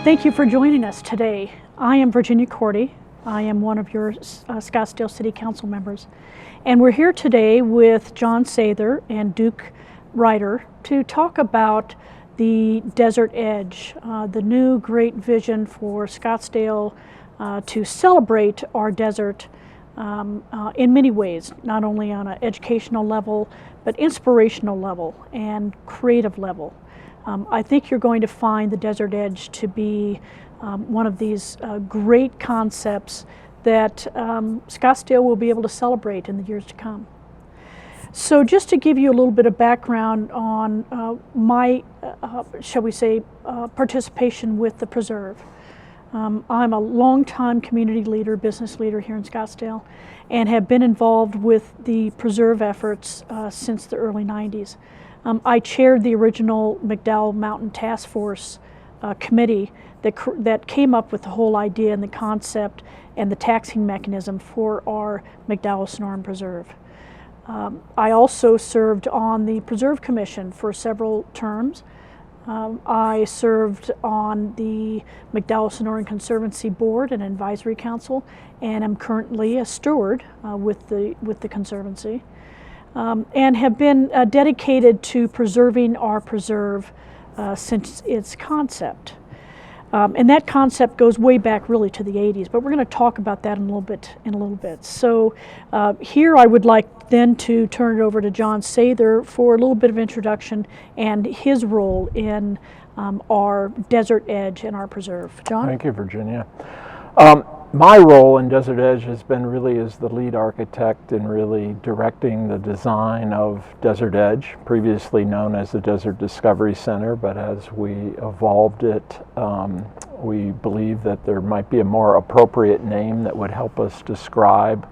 Thank you for joining us today. I am Virginia Korte. I am one of your Scottsdale City Council members. And we're here today with John Sather and Duke Ryder to talk about the Desert Edge, the new great vision for Scottsdale to celebrate our desert in many ways, not only on an educational level, but inspirational level and creative level. I think you're going to find the Desert Edge to be one of these great concepts that Scottsdale will be able to celebrate in the years to come. So just to give you a little bit of background on my, shall we say, participation with the Preserve. I'm a longtime community leader, business leader here in Scottsdale, and have been involved with the Preserve efforts since the early 90s. I chaired the original McDowell Mountain Task Force committee that came up with the whole idea and the concept and the taxing mechanism for our McDowell-Sonoran Preserve. I also served on the Preserve Commission for several terms. I served on the McDowell-Sonoran Conservancy Board and Advisory Council, and am currently a steward with the Conservancy. And have been dedicated to preserving our preserve since its concept. And that concept goes way back really to the 80s, but we're going to talk about that in a little bit. So here I would like then to turn it over to John Sather for a little bit of introduction and his role in our Desert Edge and our preserve. John? Thank you, Virginia. My role in Desert Edge has been really as the lead architect in really directing the design of Desert Edge, previously known as the Desert Discovery Center, but as we evolved it, we believe that there might be a more appropriate name that would help us describe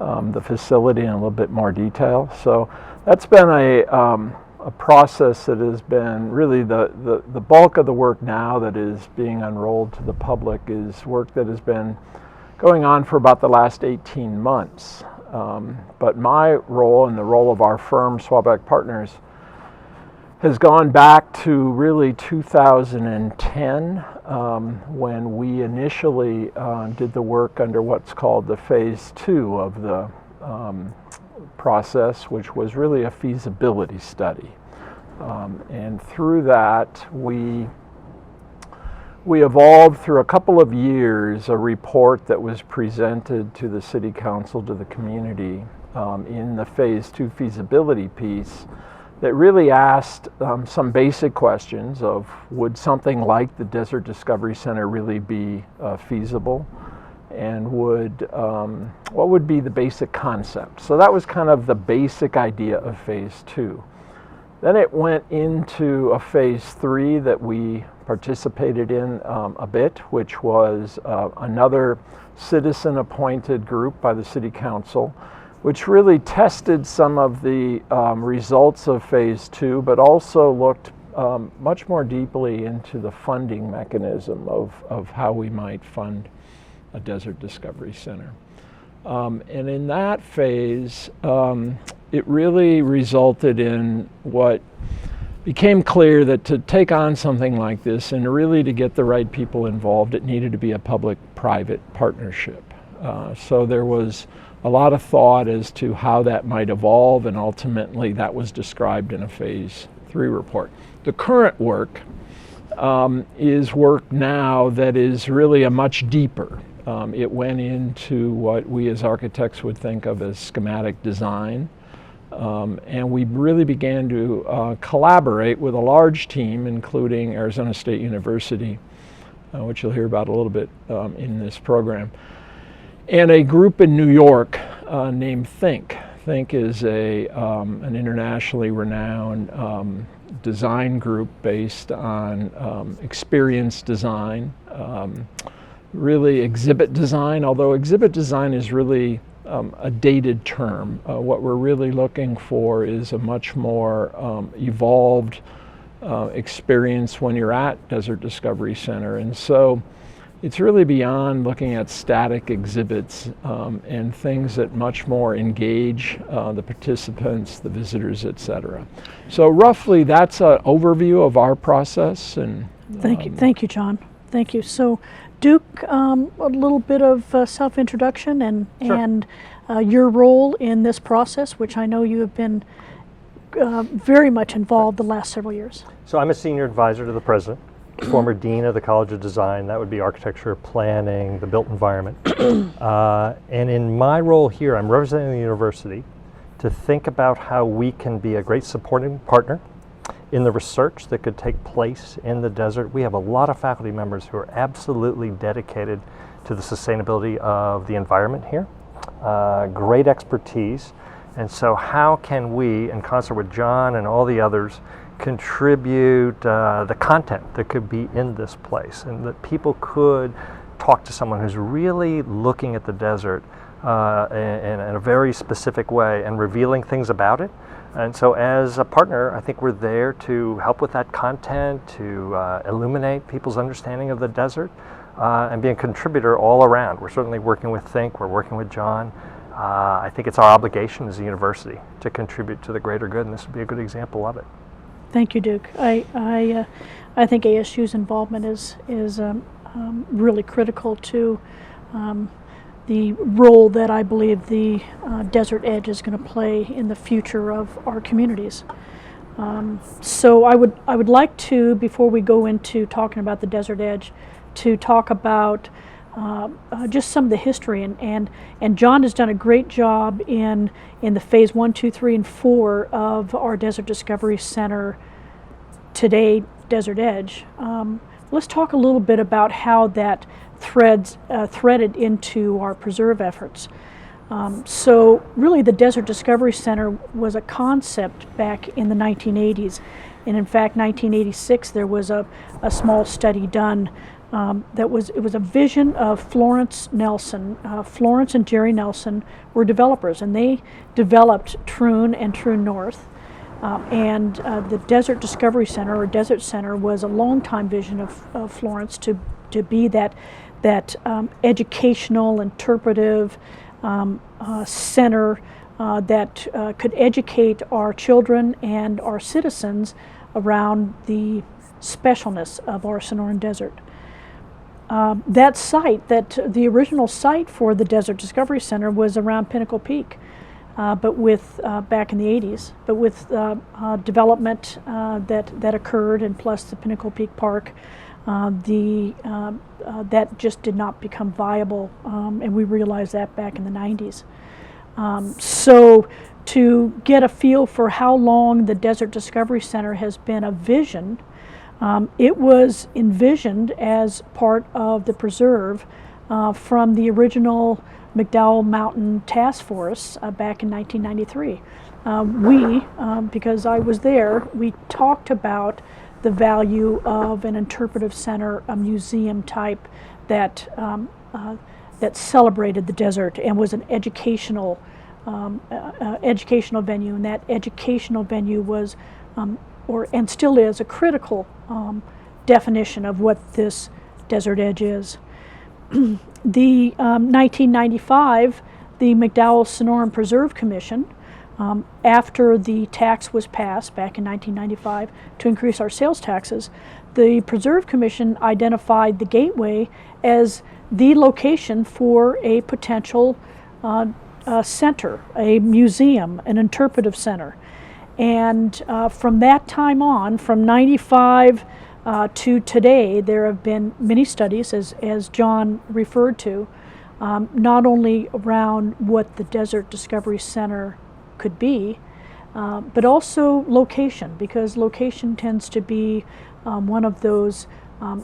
the facility in a little bit more detail. So that's been a process that has been really the bulk of the work now that is being unrolled to the public is work that has been going on for about the last 18 months. But my role and the role of our firm, Schematic Partners, has gone back to really 2010 when we initially did the work under what's called the phase 2 of the process, which was really a feasibility study. And through that, we evolved through a couple of years a report that was presented to the City Council, to the community, in the phase 2 feasibility piece that really asked some basic questions of would something like the Desert Discovery Center really be feasible? And what would be the basic concept? So that was kind of the basic idea of phase 2. Then it went into a phase 3 that we participated in a bit, which was another citizen-appointed group by the City Council, which really tested some of the results of phase 2, but also looked much more deeply into the funding mechanism of how we might fund a Desert Discovery Center. And in that phase, it really resulted in what became clear that to take on something like this and really to get the right people involved, it needed to be a public-private partnership. So there was a lot of thought as to how that might evolve, and ultimately that was described in a phase 3 report. The current work is work now that is really a much deeper. It went into what we as architects would think of as schematic design. And we really began to collaborate with a large team, including Arizona State University, which you'll hear about a little bit in this program, and a group in New York named Think. Think is an internationally renowned design group based on experience design, really exhibit design, although exhibit design is really a dated term. What we're really looking for is a much more evolved experience when you're at Desert Discovery Center. And so it's really beyond looking at static exhibits and things that much more engage the participants, the visitors, etc. So roughly that's an overview of our process. And Thank you, John. Thank you. So, Duke, a little bit of self-introduction and Sure. and your role in this process, which I know you have been very much involved the last several years. So I'm a senior advisor to the president, former dean of the College of Design. That would be architecture, planning, the built environment. And in my role here, I'm representing the university to think about how we can be a great supporting partner in the research that could take place in the desert. We have a lot of faculty members who are absolutely dedicated to the sustainability of the environment here. Great expertise. And so how can we, in concert with John and all the others, contribute the content that could be in this place, and that people could talk to someone who's really looking at the desert in a very specific way and revealing things about it. And so as a partner, I think we're there to help with that content, to illuminate people's understanding of the desert, and be a contributor all around. We're certainly working with Think, we're working with John. I think it's our obligation as a university to contribute to the greater good, and this would be a good example of it. Thank you, Duke. I think ASU's involvement is really critical to the role that I believe the Desert Edge is going to play in the future of our communities. So I would like to, before we go into talking about the Desert Edge, to talk about just some of the history, and John has done a great job in the phase 1, 2, 3, and 4 of our Desert Discovery Center today, Desert Edge. Let's talk a little bit about how that threaded into our preserve efforts. So really the Desert Discovery Center was a concept back in the 1980s, and in fact 1986 there was a small study done. It was a vision of Florence Nelson. Florence and Jerry Nelson were developers, and they developed Troon and Troon North. And the Desert Discovery Center, or Desert Center, was a long-time vision of Florence to be that educational, interpretive center that could educate our children and our citizens around the specialness of our Sonoran Desert. That site, the original site for the Desert Discovery Center was around Pinnacle Peak, but with back in the 80s. But with development that occurred, and plus the Pinnacle Peak Park, that just did not become viable, and we realized that back in the 90s. So to get a feel for how long the Desert Discovery Center has been a vision, it was envisioned as part of the preserve from the original McDowell Mountain Task Force back in 1993. Because I was there, we talked about the value of an interpretive center, a museum type that celebrated the desert and was an educational venue, and that educational venue was and still is a critical definition of what this Desert Edge is. The 1995, the McDowell Sonoran Preserve Commission, after the tax was passed back in 1995 to increase our sales taxes, the Preserve Commission identified the Gateway as the location for a potential center, a museum, an interpretive center. And from that time on, from 95 to today, there have been many studies, as John referred to, not only around what the Desert Discovery Center could be, but also location, because location tends to be one of those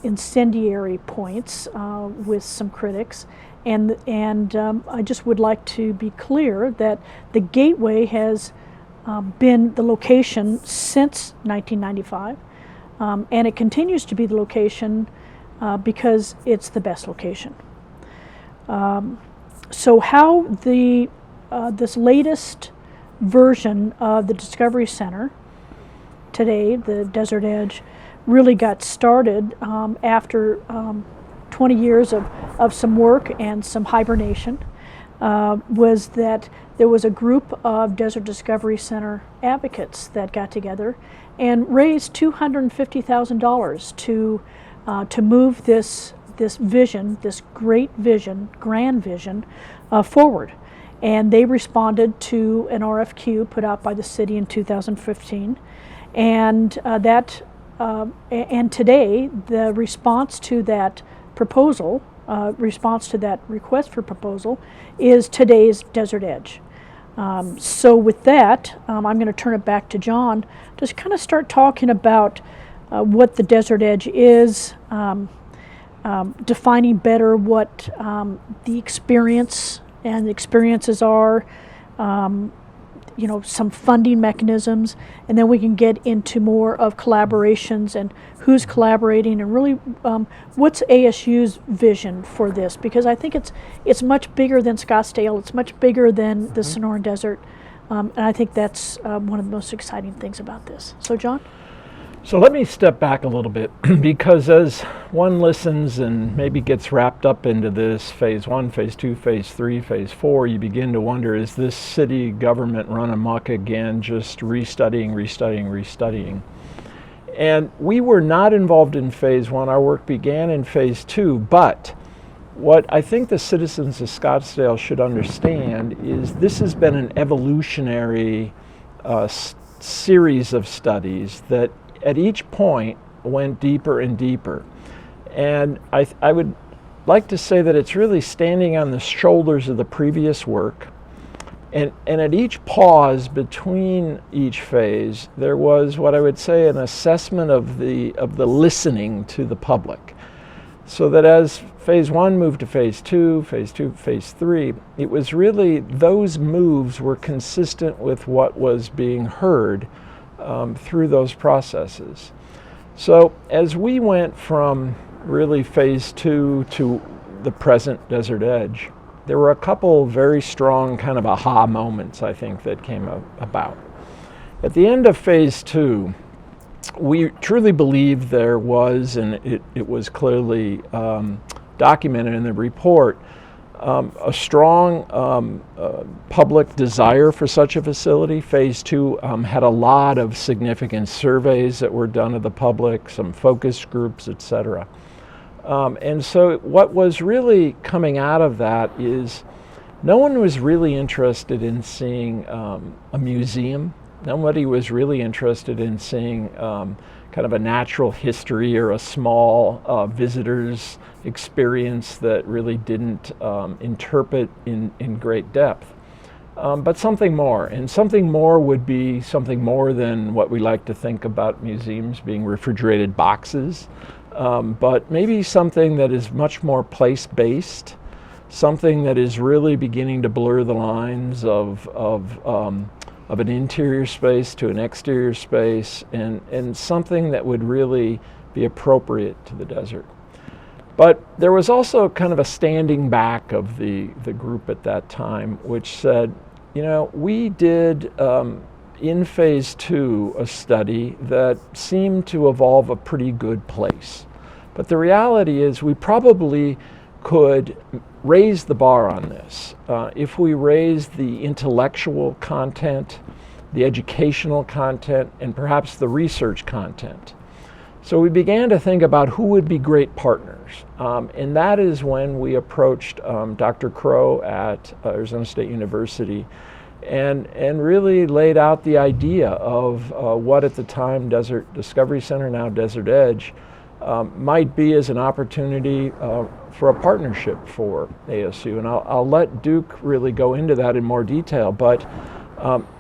incendiary points with some critics. And I just would like to be clear that the Gateway has been the location since 1995, and it continues to be the location because it's the best location. So how this latest version of the Discovery Center today, the Desert Edge, really got started after 20 years of some work and some hibernation, was that there was a group of Desert Discovery Center advocates that got together and raised $250,000 to to move this vision, this great vision, grand vision, forward. And they responded to an RFQ put out by the city in 2015, and and today the response to that proposal, response to that request for proposal, is today's Desert Edge. So with that, I'm going to turn it back to John to kind of start talking about what the Desert Edge is, defining better what the experience and the experiences are, some funding mechanisms, and then we can get into more of collaborations and who's collaborating and really what's ASU's vision for this, because I think it's much bigger than Scottsdale, it's much bigger than the Sonoran Desert, and I think that's one of the most exciting things about this. So John? So let me step back a little bit, because as one listens and maybe gets wrapped up into this phase 1, phase 2, phase 3, phase 4, you begin to wonder, is this city government run amok again, just restudying? And we were not involved in phase 1. Our work began in phase 2, but what I think the citizens of Scottsdale should understand is this has been an evolutionary series of studies that at each point went deeper and deeper. And I would like to say that it's really standing on the shoulders of the previous work. And at each pause between each phase, there was what I would say an assessment of the listening to the public. So that as phase 1 moved to phase 2, phase 3, it was really those moves were consistent with what was being heard through those processes. So as we went from really phase 2 to the present Desert Edge, there were a couple very strong kind of aha moments, I think, that came about. At the end of phase 2, we truly believed there was, and it was clearly documented in the report, a strong public desire for such a facility. Phase 2 had a lot of significant surveys that were done of the public, some focus groups, etc. And so what was really coming out of that is no one was really interested in seeing a museum. Nobody was really interested in seeing kind of a natural history or a small visitor's experience that really didn't interpret in great depth. But something more, and something more would be something more than what we like to think about museums being refrigerated boxes, but maybe something that is much more place-based, something that is really beginning to blur the lines of an interior space to an exterior space, and something that would really be appropriate to the desert. But there was also kind of a standing back of the group at that time, which said, we did in phase 2 a study that seemed to evolve a pretty good place. But the reality is we probably could raise the bar on this. If we raise the intellectual content, the educational content, and perhaps the research content. So we began to think about who would be great partners. And that is when we approached Dr. Crow at Arizona State University and really laid out the idea of what at the time Desert Discovery Center, now Desert Edge, might be as an opportunity for a partnership for ASU. And I'll let Duke really go into that in more detail, but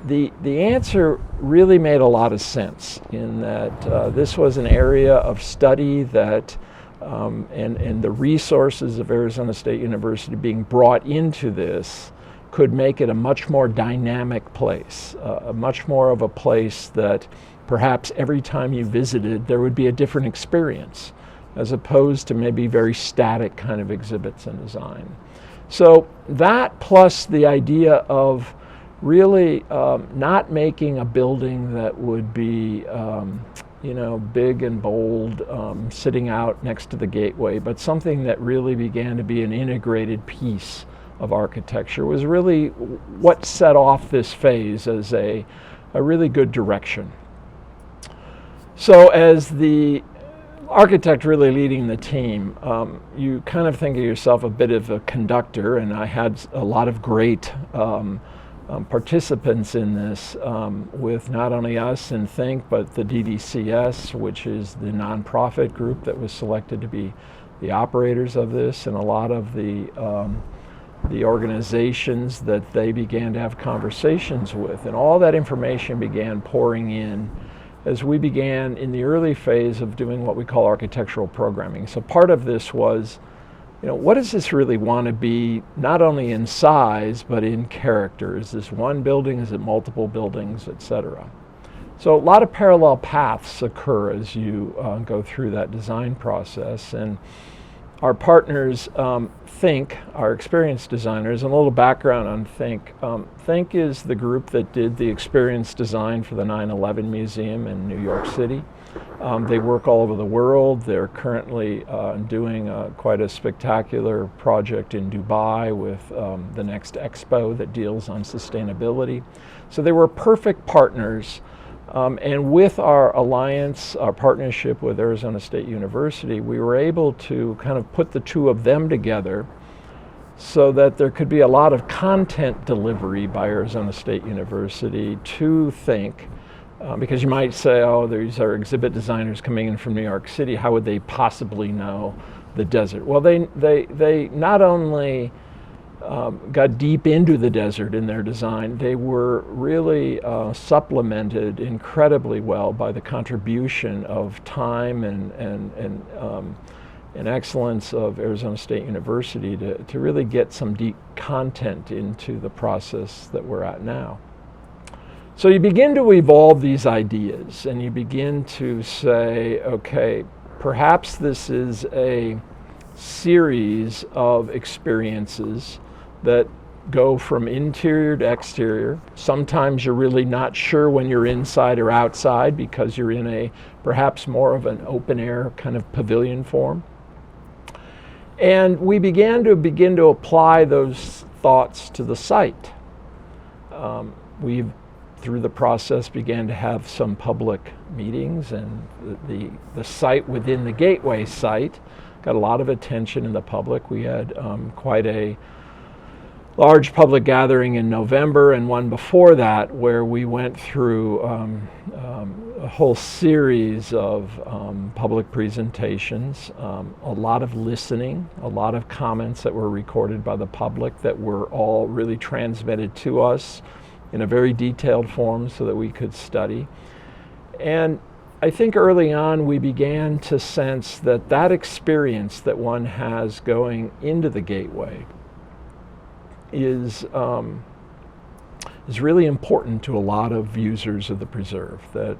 the answer really made a lot of sense in that this was an area of study that and the resources of Arizona State University being brought into this could make it a much more dynamic place, much more of a place that perhaps every time you visited there would be a different experience as opposed to maybe very static kind of exhibits and design. So that plus the idea of really not making a building that would be big and bold, sitting out next to the gateway, but something that really began to be an integrated piece of architecture was really what set off this phase as a really good direction. So as the architect really leading the team, you kind of think of yourself a bit of a conductor, and I had a lot of great participants in this, with not only us and Think, but the DDCS, which is the nonprofit group that was selected to be the operators of this, and a lot of the organizations that they began to have conversations with. And all that information began pouring in as we began in the early phase of doing what we call architectural programming. So part of this was, what does this really want to be, not only in size, but in character? Is this one building? Is it multiple buildings, et cetera? So a lot of parallel paths occur as you go through that design process. And our partners, Think, our experienced designers, and a little background on Think. Think is the group that did the experience design for the 9/11 Museum in New York City. They work all over the world. They're currently doing quite a spectacular project in Dubai with the next expo that deals on sustainability. So they were perfect partners. And with our alliance, our partnership with Arizona State University, we were able to kind of put the two of them together so that there could be a lot of content delivery by Arizona State University to Think. Because you might say, oh, these are exhibit designers coming in from New York City, how would they possibly know the desert? Well, they not only got deep into the desert in their design, they were really supplemented incredibly well by the contribution of time and excellence of Arizona State University to really get some deep content into the process that we're at now. So you begin to evolve these ideas, and you begin to say, okay, perhaps this is a series of experiences that go from interior to exterior. Sometimes you're really not sure when you're inside or outside because you're in a perhaps more of an open air kind of pavilion form. And we began to apply those thoughts to the site. We've, through the process, began to have some public meetings, and the site within the Gateway site got a lot of attention in the public. We had quite a large public gathering in November, and one before that where we went through a whole series of public presentations, a lot of listening, a lot of comments that were recorded by the public that were all really transmitted to us in a very detailed form so that we could study. And I think early on we began to sense that that experience that one has going into the Gateway is really important to a lot of users of the preserve. That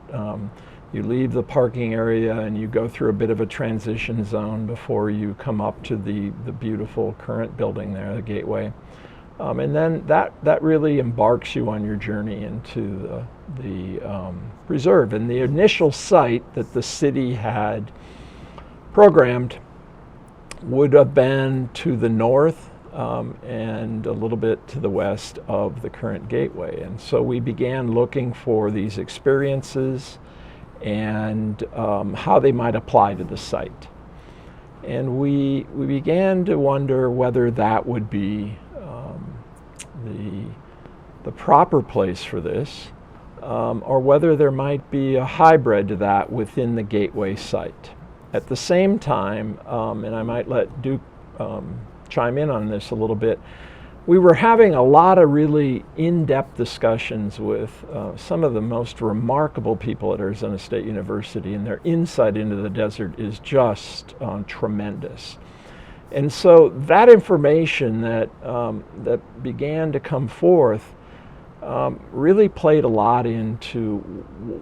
you leave the parking area and you go through a bit of a transition zone before you come up to the beautiful current building there, the Gateway. And then that really embarks you on your journey into the preserve. And the initial site that the city had programmed would have been to the north and a little bit to the west of the current Gateway. And so we began looking for these experiences and how they might apply to the site. And we began to wonder whether that would be the proper place for this, or whether there might be a hybrid to that within the Gateway site. At the same time, and I might let Duke chime in on this a little bit, we were having a lot of really in-depth discussions with some of the most remarkable people at Arizona State University, and their insight into the desert is just tremendous. And so that information that began to come forth really played a lot into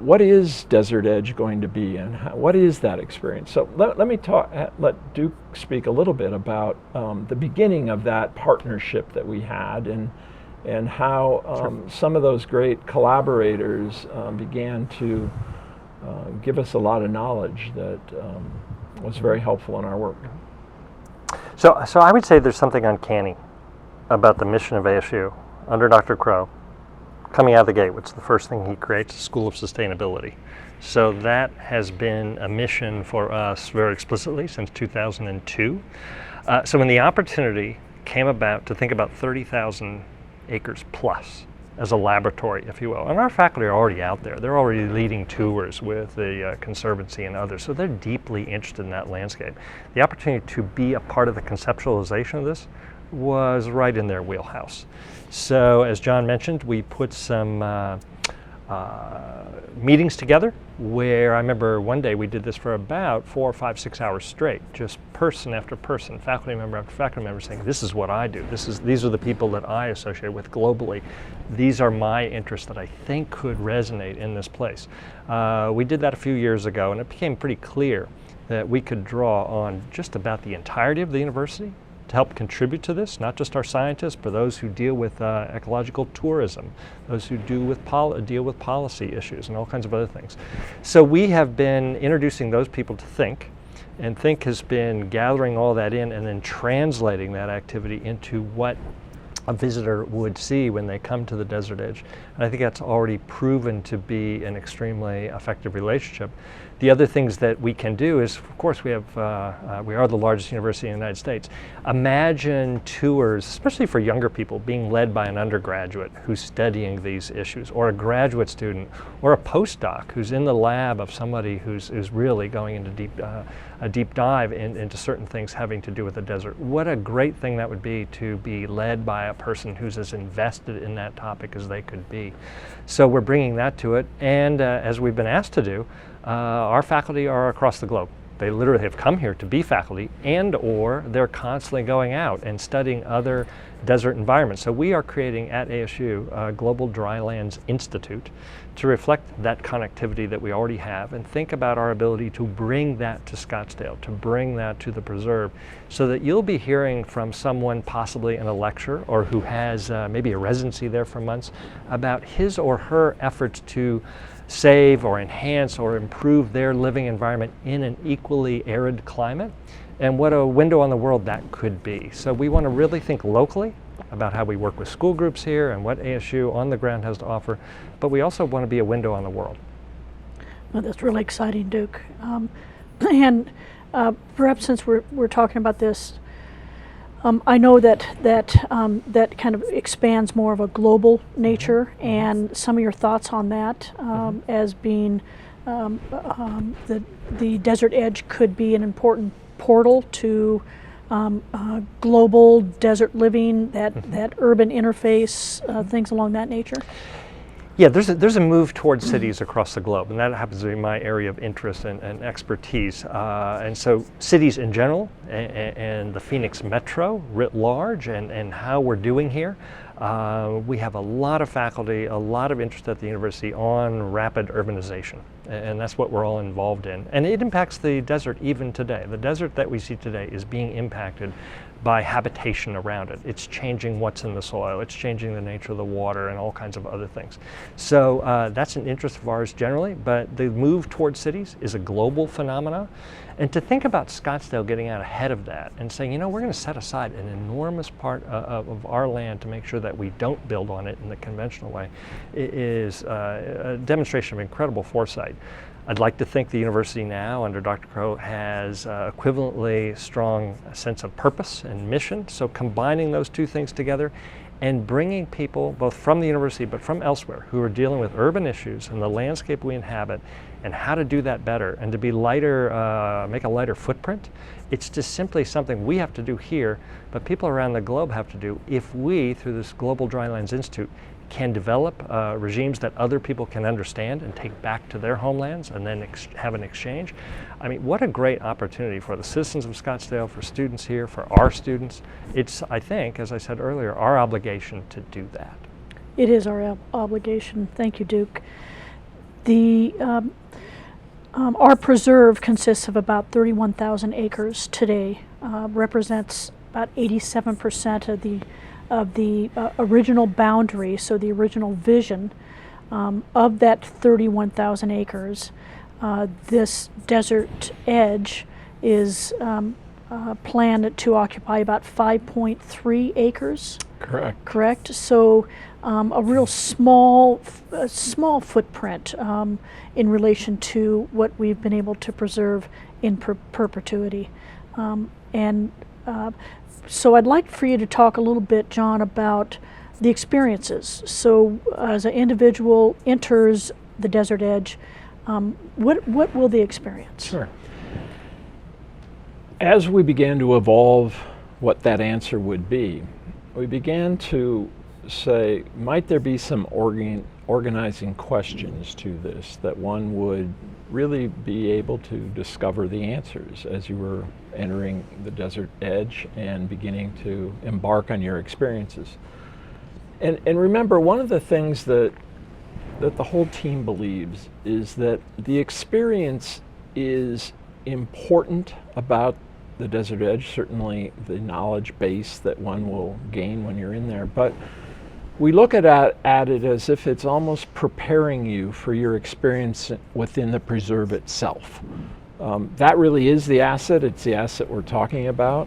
what is Desert Edge going to be, and what is that experience. So let let Duke speak a little bit about the beginning of that partnership that we had, and how Sure. some of those great collaborators began to give us a lot of knowledge that was very helpful in our work. So I would say there's something uncanny about the mission of ASU under Dr. Crow, coming out of the gate, what's the first thing he creates? A School of Sustainability. So that has been a mission for us very explicitly since 2002. So when the opportunity came about to think about 30,000 acres plus as a laboratory, if you will, and our faculty are already out there. They're already leading tours with the Conservancy and others, so they're deeply interested in that landscape. The opportunity to be a part of the conceptualization of this was right in their wheelhouse. So as John mentioned, we put some meetings together where I remember one day we did this for about 4, 5, 6 hours straight, just person after person, faculty member after faculty member saying, this is what I do, these are the people that I associate with globally, these are my interests that I think could resonate in this place. We did that a few years ago, and it became pretty clear that we could draw on just about the entirety of the university to help contribute to this, not just our scientists, but those who deal with ecological tourism, those who deal with policy issues and all kinds of other things. So we have been introducing those people to Think, and Think has been gathering all that in and then translating that activity into what a visitor would see when they come to the Desert Edge. And I think that's already proven to be an extremely effective relationship. The other things that we can do is, of course, we are the largest university in the United States. Imagine tours, especially for younger people, being led by an undergraduate who's studying these issues, or a graduate student, or a postdoc who's in the lab of somebody who's really going into a deep dive into certain things having to do with the desert. What a great thing that would be to be led by a person who's as invested in that topic as they could be. So we're bringing that to it, and as we've been asked to do, our faculty are across the globe. They literally have come here to be faculty, and or they're constantly going out and studying other desert environments. So we are creating at ASU a Global Drylands Institute to reflect that connectivity that we already have and think about our ability to bring that to Scottsdale, to bring that to the preserve, so that you'll be hearing from someone possibly in a lecture or who has maybe a residency there for months about his or her efforts to save or enhance or improve their living environment in an equally arid climate, and what a window on the world that could be. So we want to really think locally about how we work with school groups here and what ASU on the ground has to offer, but we also want to be a window on the world. Well, that's really exciting, Duke. And perhaps since we're talking about this, I know that kind of expands more of a global nature, and some of your thoughts on that as being the Desert Edge could be an important portal to global desert living, that urban interface, things along that nature. Yeah, there's a move towards cities across the globe, and that happens to be my area of interest and expertise. And so cities in general, and the Phoenix Metro writ large, and how we're doing here. We have a lot of faculty, a lot of interest at the university on rapid urbanization, and that's what we're all involved in. And it impacts the desert even today. The desert that we see today is being impacted by habitation around it. It's changing what's in the soil, it's changing the nature of the water and all kinds of other things. So that's an interest of ours generally, but the move towards cities is a global phenomenon. And to think about Scottsdale getting out ahead of that and saying, you know, we're going to set aside an enormous part of our land to make sure that we don't build on it in the conventional way is a demonstration of incredible foresight. I'd like to think the university now, under Dr. Crow, has equivalently strong sense of purpose and mission. So combining those two things together and bringing people, both from the university but from elsewhere, who are dealing with urban issues and the landscape we inhabit, and how to do that better and to be lighter, make a lighter footprint. It's just simply something we have to do here, but people around the globe have to do if we, through this Global Drylands Institute, can develop regimes that other people can understand and take back to their homelands and then have an exchange. I mean, what a great opportunity for the citizens of Scottsdale, for students here, for our students. It's, I think, as I said earlier, our obligation to do that. It is our obligation. Thank you, Duke. Our preserve consists of about 31,000 acres today, represents about 87% of the original boundary, so the original vision of that 31,000 acres. This Desert Edge is planned to occupy about 5.3 acres Correct. Correct? So a real small footprint in relation to what we've been able to preserve in perpetuity. So I'd like for you to talk a little bit, John, about the experiences. So as an individual enters the desert edge, what will the experience? Sure. As we began to evolve what that answer would be, we began to say, might there be some organizing questions to this that one would really be able to discover the answers as you were entering the desert edge and beginning to embark on your experiences. And remember, one of the things that the whole team believes is that the experience is important about the desert edge, certainly the knowledge base that one will gain when you're in there, but we look at it as if it's almost preparing you for your experience within the preserve itself. That really is the asset. It's the asset we're talking about.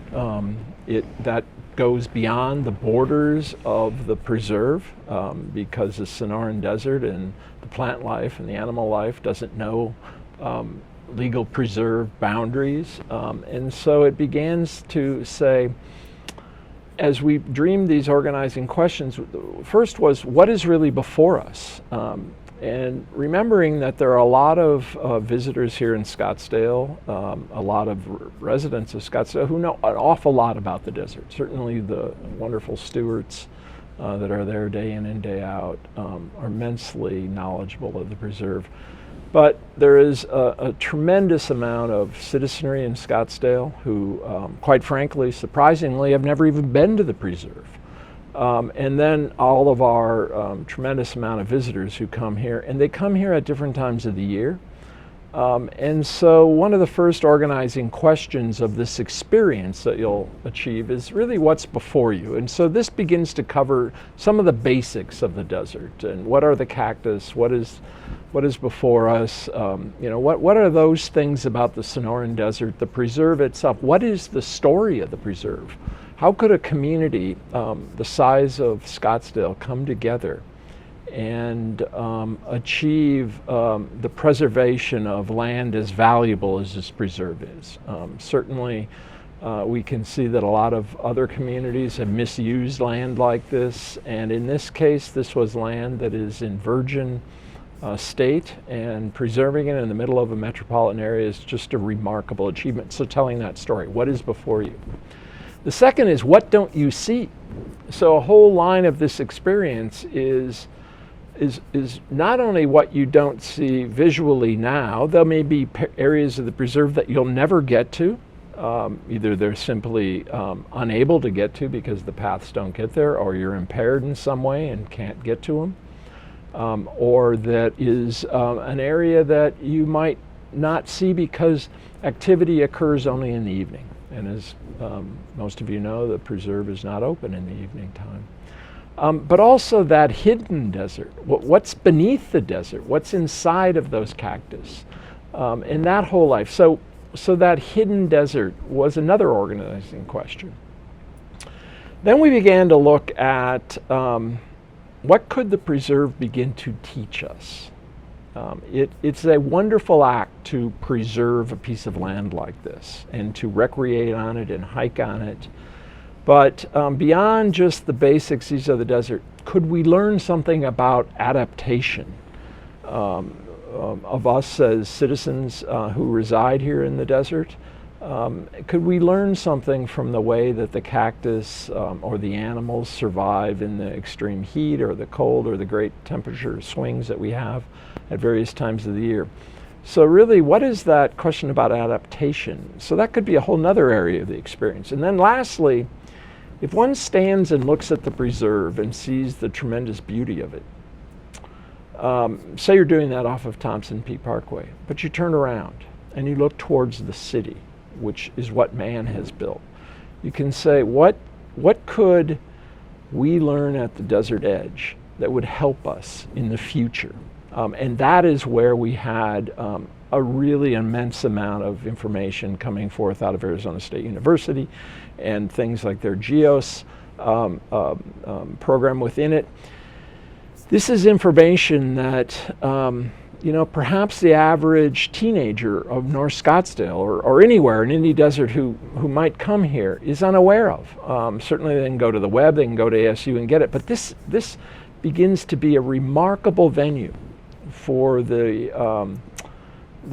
That goes beyond the borders of the preserve because the Sonoran Desert and the plant life and the animal life doesn't know legal preserve boundaries. And so it begins to say, as we dreamed these organizing questions, first was, what is really before us? And remembering that there are a lot of visitors here in Scottsdale, a lot of residents of Scottsdale who know an awful lot about the desert. Certainly the wonderful stewards that are there day in and day out are immensely knowledgeable of the preserve. But there is a tremendous amount of citizenry in Scottsdale who, quite frankly, surprisingly, have never even been to the preserve. And then all of our tremendous amount of visitors who come here, and they come here at different times of the year. And so one of the first organizing questions of this experience that you'll achieve is really what's before you. And so this begins to cover some of the basics of the desert and what are the cactus, what is before us, what are those things about the Sonoran Desert, the preserve itself, what is the story of the preserve? How could a community the size of Scottsdale come together and achieve the preservation of land as valuable as this preserve is? Certainly we can see that a lot of other communities have misused land like this, and in this case this was land that is in virgin state, and preserving it in the middle of a metropolitan area is just a remarkable achievement. So telling that story, what is before you? The second is, what don't you see? So a whole line of this experience is not only what you don't see visually now. There may be areas of the preserve that you'll never get to. Either they're simply unable to get to because the paths don't get there, or you're impaired in some way and can't get to them. Or that is an area that you might not see because activity occurs only in the evening. And as most of you know, the preserve is not open in the evening time. But also that hidden desert, what's beneath the desert, what's inside of those cactus, and that whole life. So that hidden desert was another organizing question. Then we began to look at what could the preserve begin to teach us? It's a wonderful act to preserve a piece of land like this and to recreate on it and hike on it. But beyond just the basics of the desert, could we learn something about adaptation of us as citizens who reside here in the desert? Could we learn something from the way that the cactus or the animals survive in the extreme heat or the cold or the great temperature swings that we have at various times of the year? So really, what is that question about adaptation? So that could be a whole nother area of the experience. And then lastly, if one stands and looks at the preserve and sees the tremendous beauty of it, say you're doing that off of Thompson P. Parkway, but you turn around and you look towards the city, which is what man has built. You can say, what could we learn at the desert edge that would help us in the future? And that is where we had a really immense amount of information coming forth out of Arizona State University and things like their GEOS program within it. This is information that perhaps the average teenager of North Scottsdale or anywhere in any desert who might come here is unaware of. Certainly they can go to the web, they can go to ASU and get it, but this begins to be a remarkable venue for the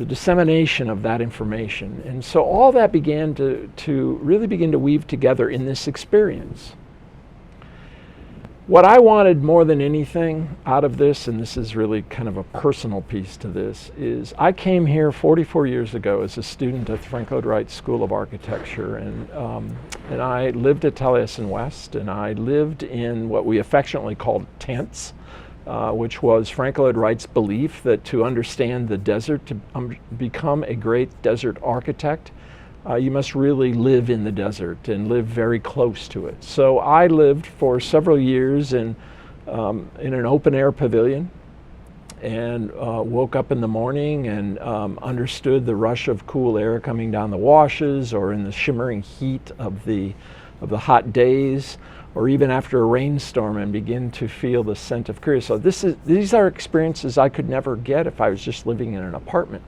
dissemination of that information. And so all that began to really begin to weave together in this experience. What I wanted more than anything out of this, and this is really kind of a personal piece to this, is I came here 44 years ago as a student at Frank Lloyd Wright School of Architecture, and I lived at Taliesin West, and I lived in what we affectionately called tents, which was Frank Lloyd Wright's belief that to understand the desert, to become a great desert architect, you must really live in the desert and live very close to it. So I lived for several years in an open air pavilion, and woke up in the morning and understood the rush of cool air coming down the washes, or in the shimmering heat of the hot days, or even after a rainstorm, and begin to feel the scent of creosote. So these are experiences I could never get if I was just living in an apartment.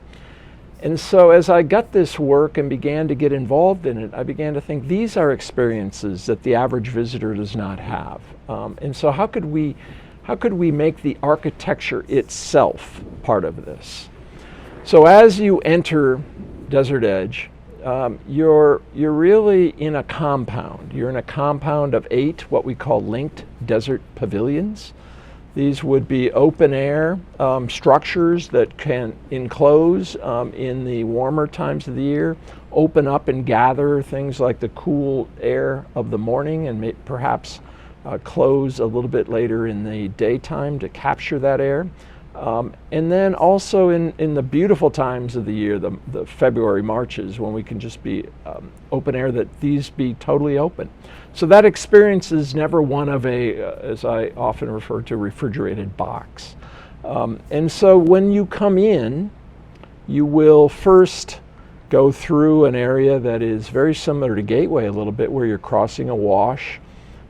And so as I got this work and began to get involved in it, I began to think these are experiences that the average visitor does not have. And so how could we make the architecture itself part of this? So as you enter Desert Edge, you're really in a compound. You're in a compound of 8 what we call linked desert pavilions. These would be open air structures that can enclose in the warmer times of the year, open up and gather things like the cool air of the morning, and perhaps close a little bit later in the daytime to capture that air. And then also in the beautiful times of the year, the February, Marches, when we can just be open air, that these be totally open. So that experience is never one of as I often refer to, refrigerated box. And so when you come in, you will first go through an area that is very similar to Gateway a little bit, where you're crossing a wash,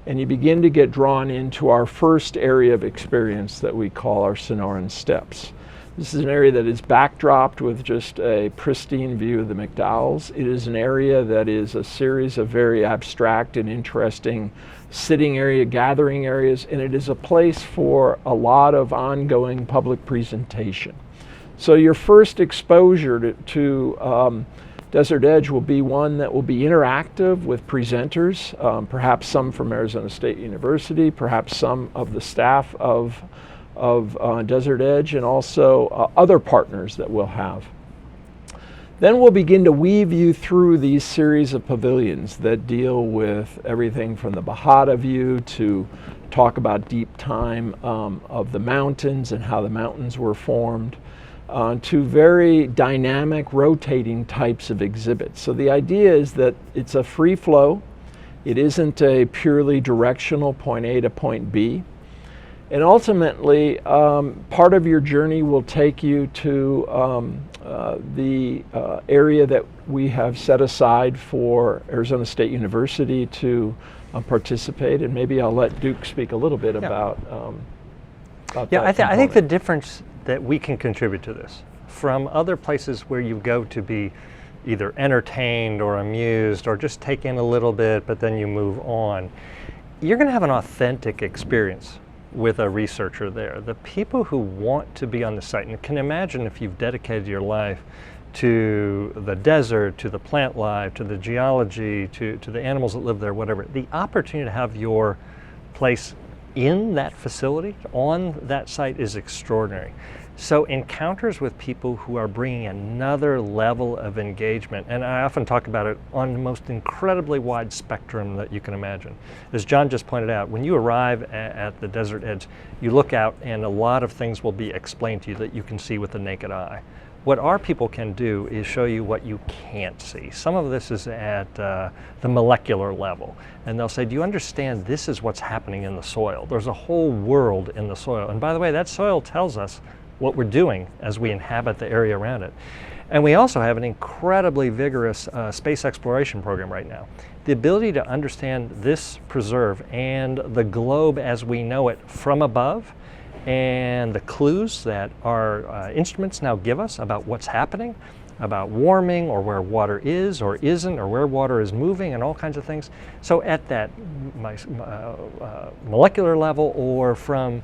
and you begin to get drawn into our first area of experience that we call our Sonoran Steppes. This is an area that is backdropped with just a pristine view of the McDowells. It is an area that is a series of very abstract and interesting sitting area, gathering areas, and it is a place for a lot of ongoing public presentation. So your first exposure to Desert Edge will be one that will be interactive with presenters, perhaps some from Arizona State University, perhaps some of the staff of Desert Edge, and also other partners that we'll have. Then we'll begin to weave you through these series of pavilions that deal with everything from the Bahada view to talk about deep time of the mountains and how the mountains were formed, to very dynamic, rotating types of exhibits. So the idea is that it's a free flow. It isn't a purely directional point A to point B. And ultimately, part of your journey will take you to the area that we have set aside for Arizona State University to participate. And maybe I'll let Duke speak a little bit about that. I think the difference that we can contribute to this from other places where you go to be either entertained or amused or just take in a little bit, but then you move on, you're going to have an authentic experience with a researcher there. The people who want to be on the site, and can imagine if you've dedicated your life to the desert, to the plant life, to the geology, to the animals that live there, whatever, the opportunity to have your place in that facility, on that site, is extraordinary. So encounters with people who are bringing another level of engagement, and I often talk about it on the most incredibly wide spectrum that you can imagine. As John just pointed out, when you arrive at the Desert Edge, you look out and a lot of things will be explained to you that you can see with the naked eye. What our people can do is show you what you can't see. Some of this is at the molecular level, and they'll say, do you understand this is what's happening in the soil? There's a whole world in the soil, and by the way, that soil tells us what we're doing as we inhabit the area around it. And we also have an incredibly vigorous space exploration program right now. The ability to understand this preserve and the globe as we know it from above, and the clues that our instruments now give us about what's happening, about warming, or where water is or isn't, or where water is moving, and all kinds of things. So at that molecular level, or from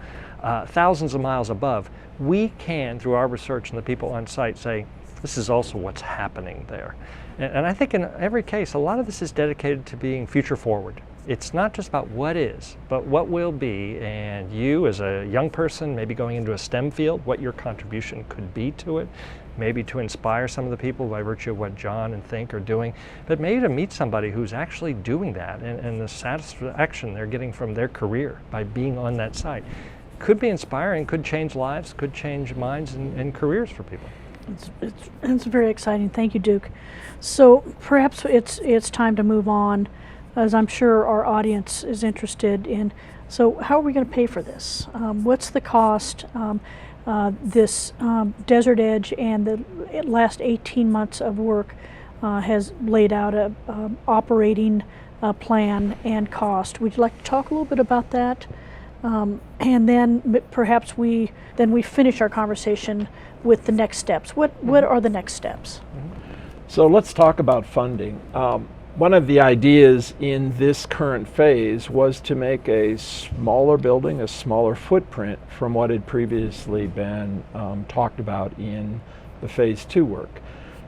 thousands of miles above, we can, through our research and the people on site, say, this is also what's happening there. And I think in every case, a lot of this is dedicated to being future forward. It's not just about what is, but what will be, and you as a young person, maybe going into a STEM field, what your contribution could be to it, maybe to inspire some of the people by virtue of what John and Think are doing, but maybe to meet somebody who's actually doing that, and the satisfaction they're getting from their career by being on that site could be inspiring, could change lives, could change minds and careers for people. It's very exciting. Thank you, Duke. So perhaps it's time to move on, as I'm sure our audience is interested in. So how are we going to pay for this? What's the cost? This Desert Edge and the last 18 months of work has laid out a operating plan and cost. Would you like to talk a little bit about that? And then perhaps we finish our conversation with the next steps. What are the next steps? So let's talk about funding. One of the ideas in this current phase was to make a smaller building, a smaller footprint from what had previously been talked about in the phase 2 work.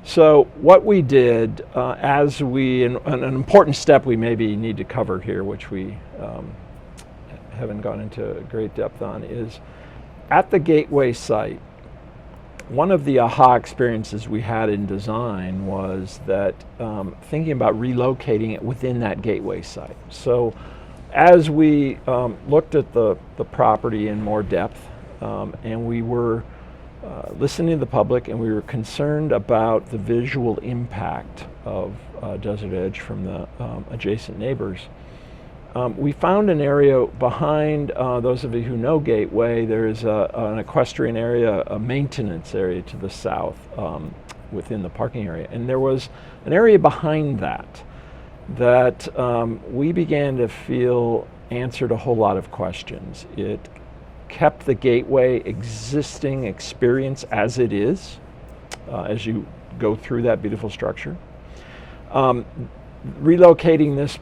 So what we did, an important step we maybe need to cover here, which we haven't gone into great depth on, is at the Gateway site. One of the aha experiences we had in design was that thinking about relocating it within that Gateway site. So as we looked at the property in more depth, and we were listening to the public, and we were concerned about the visual impact of Desert Edge from the adjacent neighbors, we found an area behind, those of you who know Gateway, there's an equestrian area, a maintenance area to the south within the parking area. And there was an area behind that we began to feel answered a whole lot of questions. It kept the Gateway existing experience as it is, as you go through that beautiful structure. Relocating this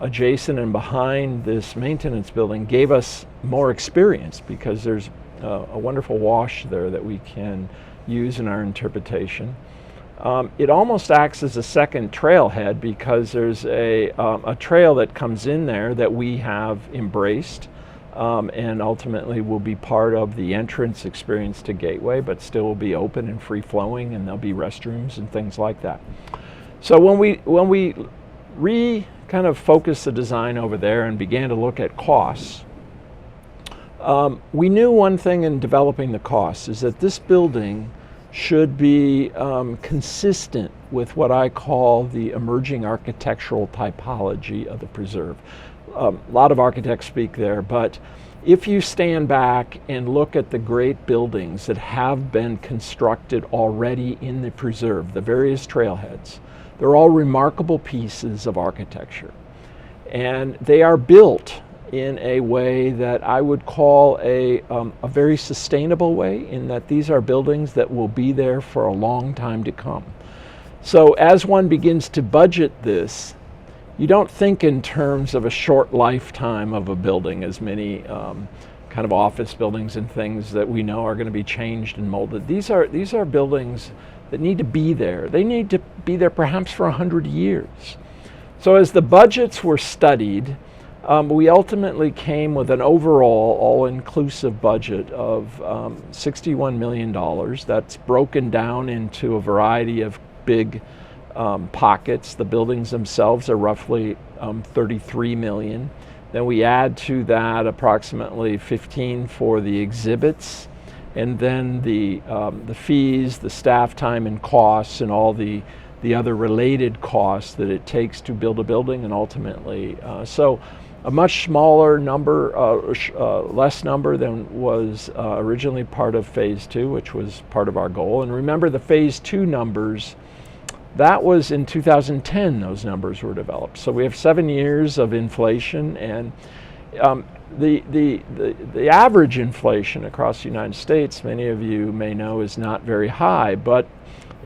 adjacent and behind this maintenance building gave us more experience, because there's a wonderful wash there that we can use in our interpretation. It almost acts as a second trailhead, because there's a trail that comes in there that we have embraced and ultimately will be part of the entrance experience to Gateway, but still will be open and free flowing, and there'll be restrooms and things like that. So when we kind of focused the design over there and began to look at costs, we knew one thing in developing the costs is that this building should be consistent with what I call the emerging architectural typology of the preserve. A lot of architects speak there, but if you stand back and look at the great buildings that have been constructed already in the preserve, the various trailheads, they're all remarkable pieces of architecture. And they are built in a way that I would call a very sustainable way, in that these are buildings that will be there for a long time to come. So as one begins to budget this, you don't think in terms of a short lifetime of a building, as many kind of office buildings and things that we know are going to be changed and molded. These are buildings that need to be there. They need to be there perhaps for 100 years. So as the budgets were studied, we ultimately came with an overall all-inclusive budget of $61 million. That's broken down into a variety of big pockets. The buildings themselves are roughly $33 million. Then we add to that approximately 15 for the exhibits, and then the fees, the staff time and costs, and all the other related costs that it takes to build a building, and ultimately. So a much smaller number, less number than was originally part of phase 2, which was part of our goal. And remember, the phase 2 numbers, that was in 2010 those numbers were developed. So we have 7 years of inflation, and the average inflation across the United States, many of you may know, is not very high, but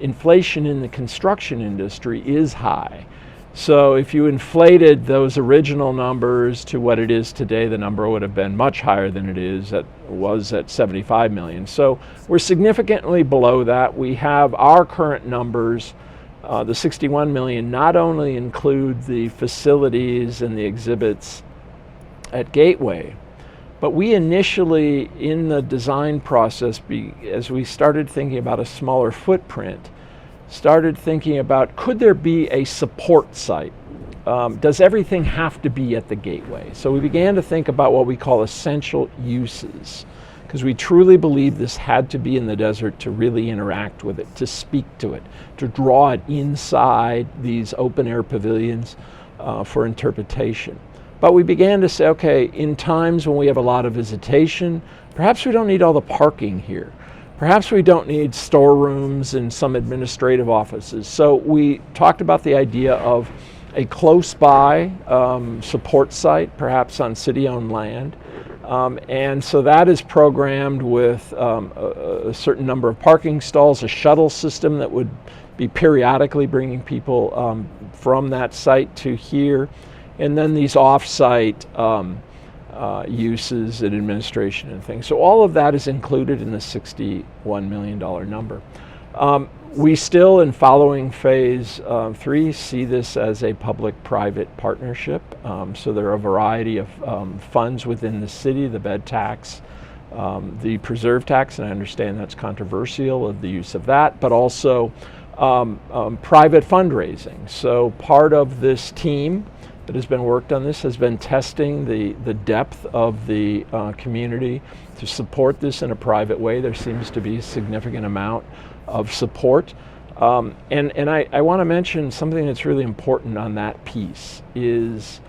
inflation in the construction industry is high. So if you inflated those original numbers to what it is today, the number would have been much higher than it was at 75 million. So we're significantly below that. We have our current numbers, the 61 million, not only include the facilities and the exhibits at Gateway, but we initially, in the design process, as we started thinking about a smaller footprint, started thinking about, could there be a support site? Does everything have to be at the Gateway? So we began to think about what we call essential uses, because we truly believe this had to be in the desert to really interact with it, to speak to it, to draw it inside these open air pavilions for interpretation. But we began to say, okay, in times when we have a lot of visitation, perhaps we don't need all the parking here. Perhaps we don't need storerooms and some administrative offices. So we talked about the idea of a close by support site, perhaps on city-owned land. And so that is programmed with a certain number of parking stalls, a shuttle system that would be periodically bringing people from that site to here, and then these off-site uses and administration and things. So all of that is included in the $61 million number. We still, in following phase 3, see this as a public-private partnership. So there are a variety of funds within the city, the bed tax, the preserve tax, and I understand that's controversial of the use of that, but also private fundraising. So part of this team that has been worked on this has been testing the depth of the community to support this in a private way. There seems to be a significant amount of support. And I want to mention something that's really important on that piece is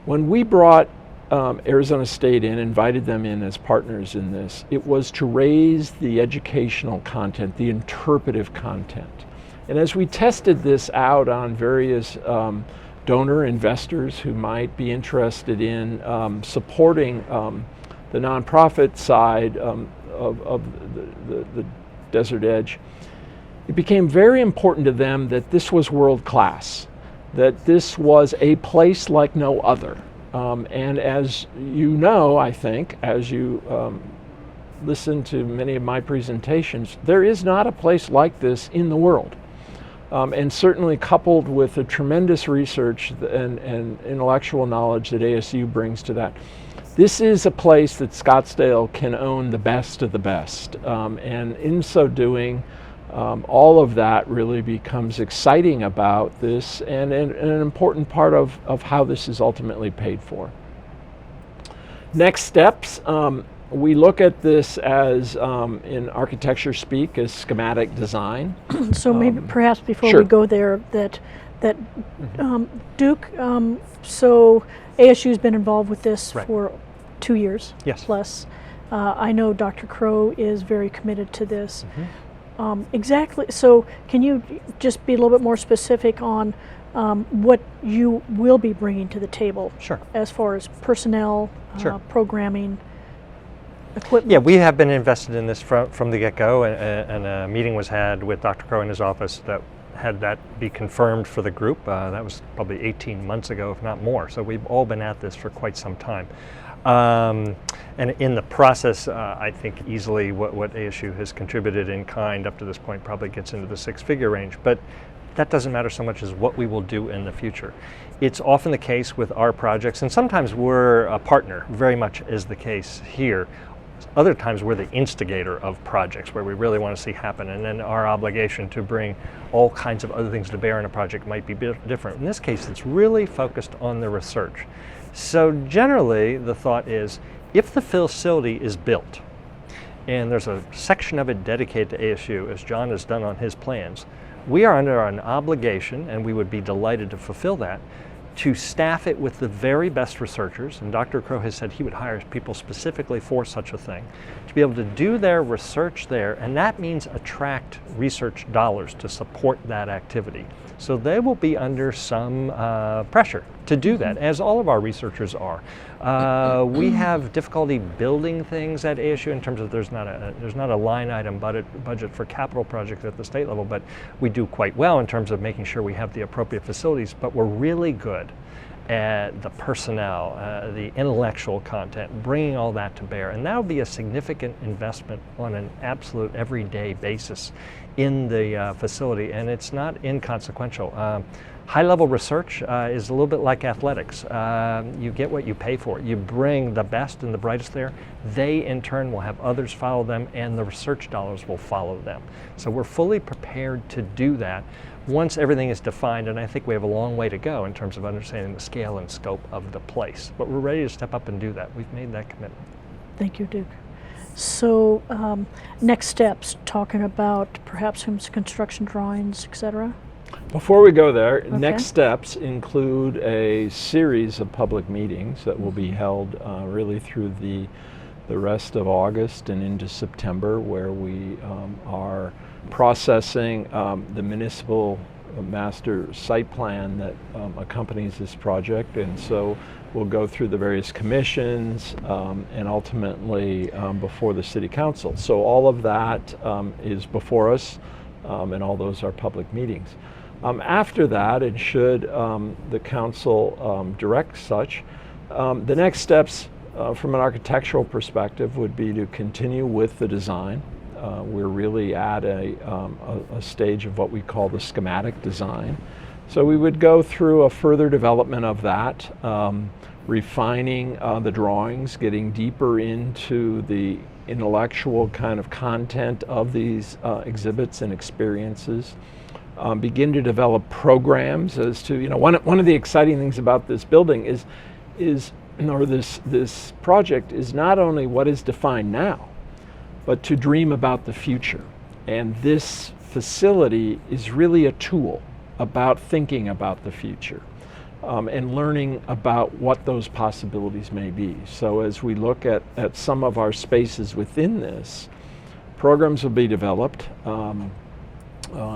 when we brought Arizona State in, invited them in as partners in this, it was to raise the educational content, the interpretive content. And as we tested this out on various donor investors who might be interested in supporting the nonprofit side of the Desert Edge, it became very important to them that this was world class, that this was a place like no other. And as you know, I think, as you listen to many of my presentations, there is not a place like this in the world. And certainly coupled with the tremendous research and intellectual knowledge that ASU brings to that, this is a place that Scottsdale can own the best of the best. And in so doing, all of that really becomes exciting about this and an important part of how this is ultimately paid for. Next steps. We look at this as, in architecture speak, as schematic design. So maybe perhaps before sure. we go there, that Duke, so ASU's been involved with this Right. for 2 years Yes. plus. I know Dr. Crow is very committed to this. Exactly, so can you just be a little bit more specific on what you will be bringing to the table? Sure. As far as personnel, Sure. programming, equipment? Yeah, we have been invested in this from the get-go, and a meeting was had with Dr. Crow in his office that had that be confirmed for the group. That was probably 18 months ago, if not more. So we've all been at this for quite some time. And in the process, I think easily what ASU has contributed in kind up to this point probably gets into the 6-figure range. But that doesn't matter so much as what we will do in the future. It's often the case with our projects, and sometimes we're a partner, very much is the case here. Other times we're the instigator of projects where we really want to see happen, and then our obligation to bring all kinds of other things to bear in a project might be different. In this case, it's really focused on the research. So generally, the thought is, if the facility is built, and there's a section of it dedicated to ASU, as John has done on his plans, we are under an obligation, and we would be delighted to fulfill that, to staff it with the very best researchers, and Dr. Crow has said he would hire people specifically for such a thing, to be able to do their research there, and that means attract research dollars to support that activity. So they will be under some pressure to do that, as all of our researchers are. We have difficulty building things at ASU in terms of there's not a line item budget for capital projects at the state level, but we do quite well in terms of making sure we have the appropriate facilities, but we're really good at the personnel, the intellectual content, bringing all that to bear. And that will be a significant investment on an absolute everyday basis in the facility, and it's not inconsequential. High-level research is a little bit like athletics. You get what you pay for. You bring the best and the brightest there. They, in turn, will have others follow them, and the research dollars will follow them. So we're fully prepared to do that once everything is defined, and I think we have a long way to go in terms of understanding the scale and scope of the place. But we're ready to step up and do that. We've made that commitment. Thank you, Duke. So next steps, talking about perhaps some construction drawings, etc. Before we go there, Okay. next steps include a series of public meetings that will be held really through the rest of August and into September, where we are processing the municipal master site plan that accompanies this project, and so we'll go through the various commissions and ultimately before the City Council. So all of that is before us, and all those are public meetings. After that, and should the council direct such, the next steps from an architectural perspective would be to continue with the design. We're really at a stage of what we call the schematic design. So we would go through a further development of that, refining the drawings, getting deeper into the intellectual kind of content of these exhibits and experiences. Begin to develop programs as to, one of the exciting things about this building is this project is not only what is defined now, but to dream about the future. And this facility is really a tool about thinking about the future and learning about what those possibilities may be. So as we look at some of our spaces within this, programs will be developed,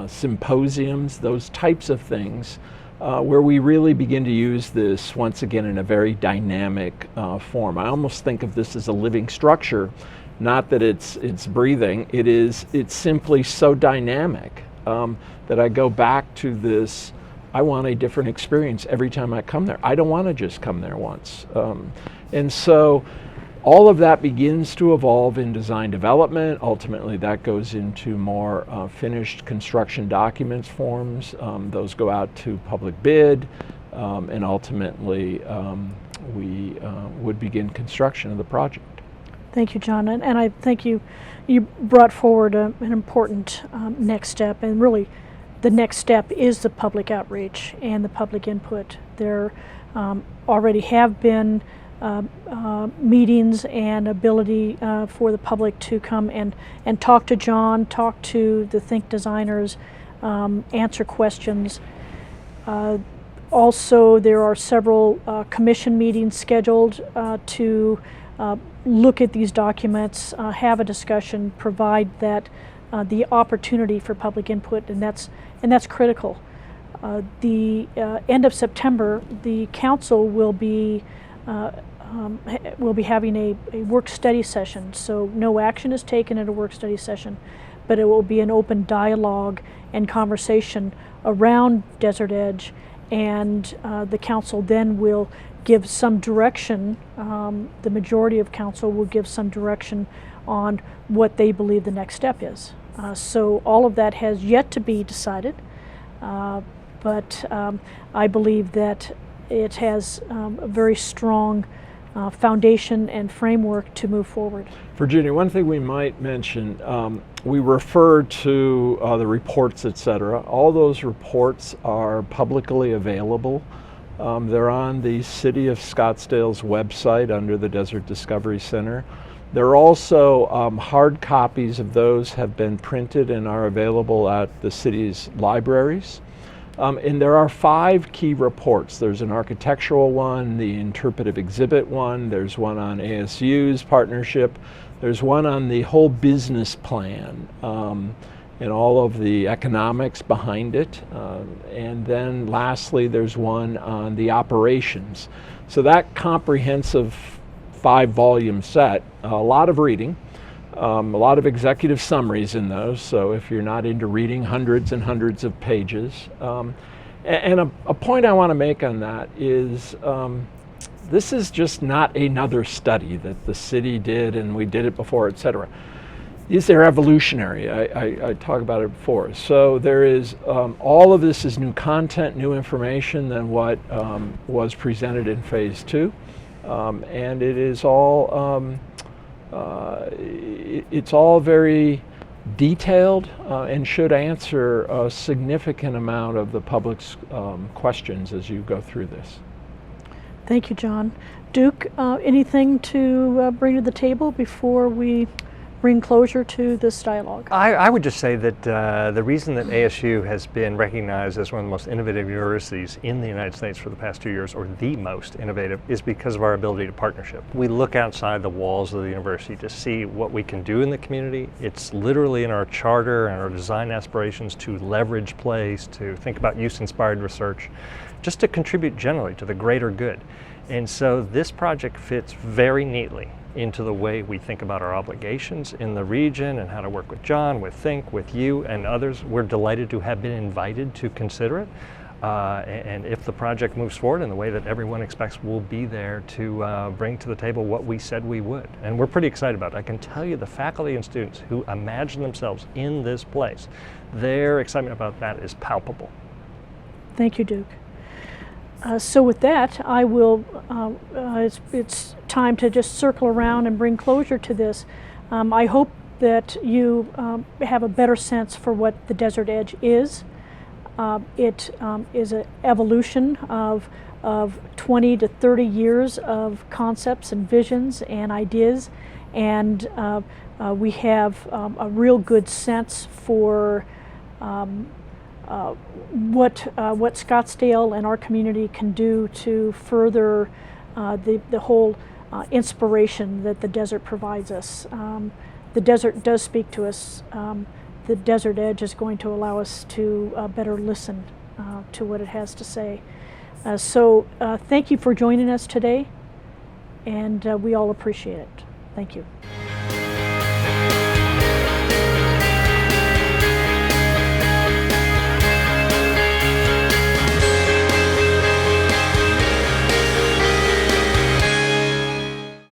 symposiums, those types of things, where we really begin to use this once again in a very dynamic form. I almost think of this as a living structure, not that it's breathing. It's simply so dynamic that I go back to this. I want a different experience every time I come there. I don't want to just come there once, and so all of that begins to evolve in design development. Ultimately, that goes into more finished construction documents forms. Those go out to public bid, and ultimately we would begin construction of the project. Thank you, John. And I think you brought forward an important next step, and really the next step is the public outreach and the public input. There already have been meetings and ability for the public to come and talk to John, talk to the Think designers, answer questions. Also, there are several commission meetings scheduled to look at these documents, have a discussion, provide that the opportunity for public input, and that's critical. The end of September, the council will be having a work study session. So no action is taken at a work study session, but it will be an open dialogue and conversation around Desert Edge, and the council then will give some direction. The majority of council will give some direction on what they believe the next step is. So all of that has yet to be decided, but I believe that it has a very strong foundation and framework to move forward. Virginia, one thing we might mention, we refer to the reports, etc. All those reports are publicly available. They're on the City of Scottsdale's website under the Desert Discovery Center. There are also hard copies of those have been printed and are available at the city's libraries. And there are 5 key reports. There's an architectural one, the interpretive exhibit one, there's one on ASU's partnership, there's one on the whole business plan and all of the economics behind it. And then lastly, there's one on the operations. So that comprehensive 5-volume set, a lot of reading, a lot of executive summaries in those, so if you're not into reading hundreds and hundreds of pages. And a point I want to make on that is this is just not another study that the city did and we did it before, etc. These are evolutionary. I talked about it before. So there is, all of this is new content, new information than what was presented in phase 2. And it is all, it's all very detailed and should answer a significant amount of the public's questions as you go through this. Thank you, John. Duke, anything to bring to the table before we bring closure to this dialogue? I would just say that the reason that ASU has been recognized as one of the most innovative universities in the United States for the past 2 years, or the most innovative, is because of our ability to partnership. We look outside the walls of the university to see what we can do in the community. It's literally in our charter and our design aspirations to leverage place, to think about use-inspired research, just to contribute generally to the greater good. And so this project fits very neatly into the way we think about our obligations in the region and how to work with John, with Think, with you and others. We're delighted to have been invited to consider it. And if the project moves forward in the way that everyone expects, we'll be there to bring to the table what we said we would. And we're pretty excited about it. I can tell you the faculty and students who imagine themselves in this place, their excitement about that is palpable. Thank you, Duke. So with that, I will, it's time to just circle around and bring closure to this. I hope that you have a better sense for what the Desert Edge is. It is an evolution of 20 to 30 years of concepts and visions and ideas, and we have a real good sense for what Scottsdale and our community can do to further the whole inspiration that the desert provides us. The desert does speak to us. The Desert Edge is going to allow us to better listen to what it has to say. So thank you for joining us today, and we all appreciate it. Thank you.